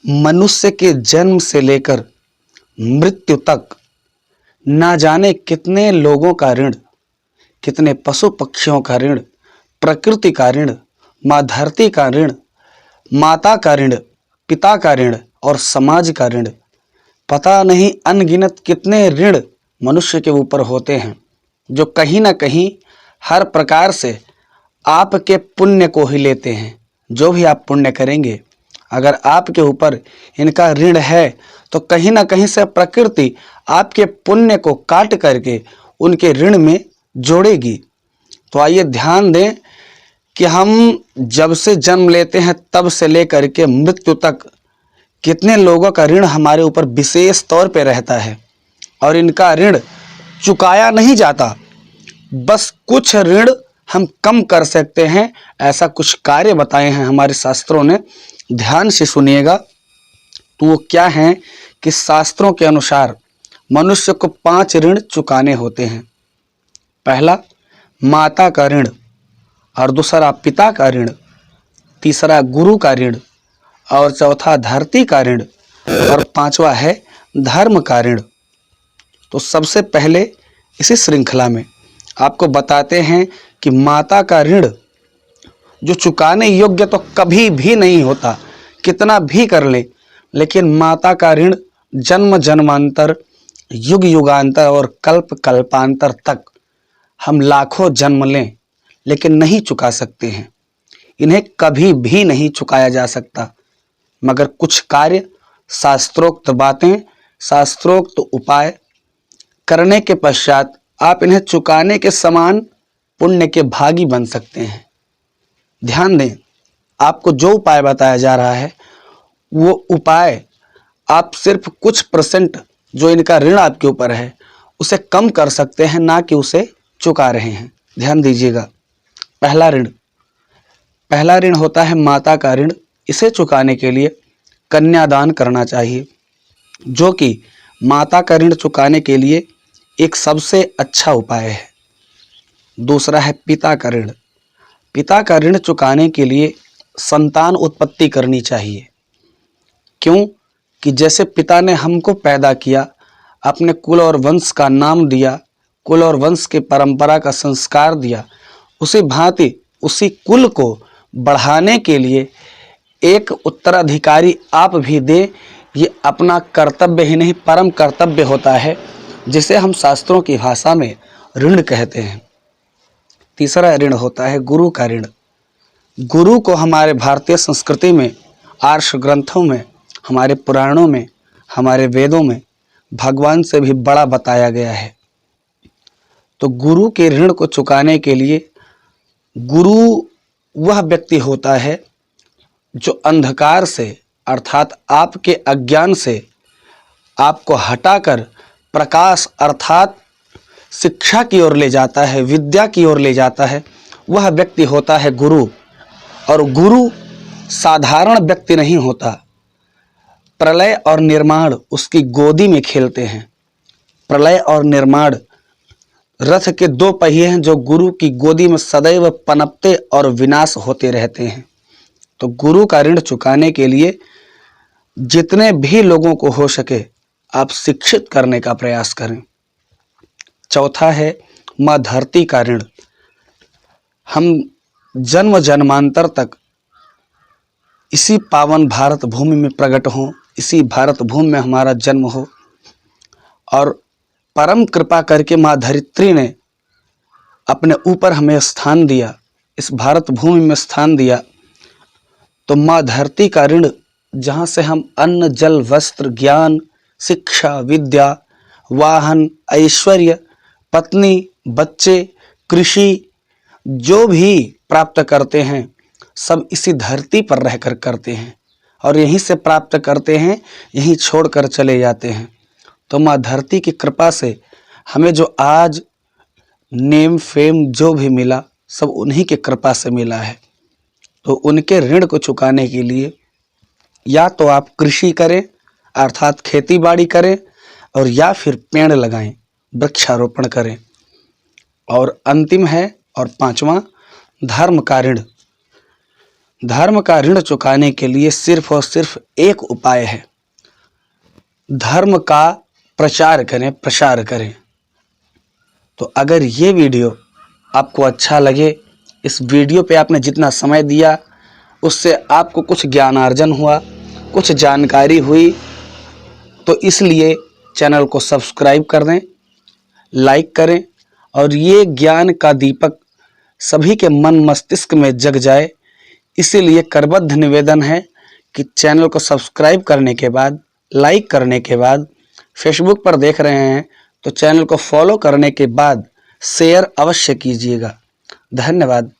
मनुष्य के जन्म से लेकर मृत्यु तक ना जाने कितने लोगों का ऋण, कितने पशु पक्षियों का ऋण, प्रकृति का ऋण, माँ धरती का ऋण, माता का ऋण, पिता का ऋण और समाज का ऋण, पता नहीं अनगिनत कितने ऋण मनुष्य के ऊपर होते हैं, जो कहीं ना कहीं हर प्रकार से आपके पुण्य को ही लेते हैं। जो भी आप पुण्य करेंगे, अगर आपके ऊपर इनका ऋण है तो कहीं ना कहीं से प्रकृति आपके पुण्य को काट करके उनके ऋण में जोड़ेगी। तो आइए ध्यान दें कि हम जब से जन्म लेते हैं तब से लेकर के मृत्यु तक कितने लोगों का ऋण हमारे ऊपर विशेष तौर पे रहता है और इनका ऋण चुकाया नहीं जाता। बस कुछ ऋण हम कम कर सकते हैं, ऐसा कुछ कार्य बताए हैं हमारे शास्त्रों ने। ध्यान से सुनिएगा। तो वो क्या है कि शास्त्रों के अनुसार मनुष्य को 5 ऋण चुकाने होते हैं। पहला माता का ऋण, और दूसरा पिता का ऋण, तीसरा गुरु का ऋण, और चौथा धरती का ऋण, और 5वां है धर्म का ऋण। तो सबसे पहले इसी श्रृंखला में आपको बताते हैं कि माता का ऋण जो चुकाने योग्य तो कभी भी नहीं होता, कितना भी कर ले, लेकिन माता का ऋण जन्म जन्मांतर, युग युगांतर और कल्प कल्पांतर तक हम लाखों जन्म लें लेकिन नहीं चुका सकते हैं। इन्हें कभी भी नहीं चुकाया जा सकता, मगर कुछ कार्य, शास्त्रोक्त बातें, शास्त्रोक्त उपाय करने के पश्चात आप इन्हें चुकाने के समान पुण्य के भागी बन सकते हैं। ध्यान दें, आपको जो उपाय बताया जा रहा है वो उपाय आप सिर्फ कुछ परसेंट जो इनका ऋण आपके ऊपर है उसे कम कर सकते हैं, ना कि उसे चुका रहे हैं। ध्यान दीजिएगा। पहला ऋण होता है माता का ऋण। इसे चुकाने के लिए कन्यादान करना चाहिए, जो कि माता का ऋण चुकाने के लिए एक सबसे अच्छा उपाय है। दूसरा है पिता का ऋण। पिता का ऋण चुकाने के लिए संतान उत्पत्ति करनी चाहिए। क्यों कि जैसे पिता ने हमको पैदा किया, अपने कुल और वंश का नाम दिया, कुल और वंश के परंपरा का संस्कार दिया, उसी भांति उसी कुल को बढ़ाने के लिए एक उत्तराधिकारी आप भी दे। ये अपना कर्तव्य ही नहीं, परम कर्तव्य होता है, जिसे हम शास्त्रों की भाषा में ऋण कहते हैं। तीसरा ऋण होता है गुरु का ऋण। गुरु को हमारे भारतीय संस्कृति में, आर्ष ग्रंथों में, हमारे पुराणों में, हमारे वेदों में भगवान से भी बड़ा बताया गया है। तो गुरु के ऋण को चुकाने के लिए गुरु वह व्यक्ति होता है जो अंधकार से, अर्थात आपके अज्ञान से आपको हटाकर प्रकाश अर्थात शिक्षा की ओर ले जाता है, विद्या की ओर ले जाता है। वह व्यक्ति होता है गुरु। और गुरु साधारण व्यक्ति नहीं होता। प्रलय और निर्माण उसकी गोदी में खेलते हैं। प्रलय और निर्माण रथ के 2 पहिए हैं जो गुरु की गोदी में सदैव पनपते और विनाश होते रहते हैं। तो गुरु का ऋण चुकाने के लिए जितने भी लोगों को हो सके आप शिक्षित करने का प्रयास करें। चौथा है माँ धरती का ऋण। हम जन्म जन्मांतर तक इसी पावन भारत भूमि में प्रकट हों, इसी भारत भूमि में हमारा जन्म हो, और परम कृपा करके माँ धरित्री ने अपने ऊपर हमें स्थान दिया, इस भारत भूमि में स्थान दिया। तो माँ धरती का ऋण, जहाँ से हम अन्न, जल, वस्त्र, ज्ञान, शिक्षा, विद्या, वाहन, ऐश्वर्य, पत्नी, बच्चे, कृषि जो भी प्राप्त करते हैं सब इसी धरती पर रहकर करते हैं, और यहीं से प्राप्त करते हैं, यहीं छोड़कर चले जाते हैं। तो माँ धरती की कृपा से हमें जो आज नेम फेम जो भी मिला सब उन्हीं की कृपा से मिला है। तो उनके ऋण को चुकाने के लिए या तो आप कृषि करें अर्थात खेती बाड़ी करें, और या फिर पेड़ लगाएं, वृक्षारोपण करें। और अंतिम है और 5वां धर्म का ऋण। धर्म का ऋण चुकाने के लिए सिर्फ और सिर्फ एक उपाय है, धर्म का प्रचार करें, प्रसार करें। तो अगर ये वीडियो आपको अच्छा लगे, इस वीडियो पे आपने जितना समय दिया उससे आपको कुछ ज्ञानार्जन हुआ, कुछ जानकारी हुई, तो इसलिए चैनल को सब्सक्राइब कर दें, लाइक करें और ये ज्ञान का दीपक सभी के मन मस्तिष्क में जग जाए। इसीलिए करबद्ध निवेदन है कि चैनल को सब्सक्राइब करने के बाद, लाइक करने के बाद, फेसबुक पर देख रहे हैं तो चैनल को फॉलो करने के बाद शेयर अवश्य कीजिएगा। धन्यवाद।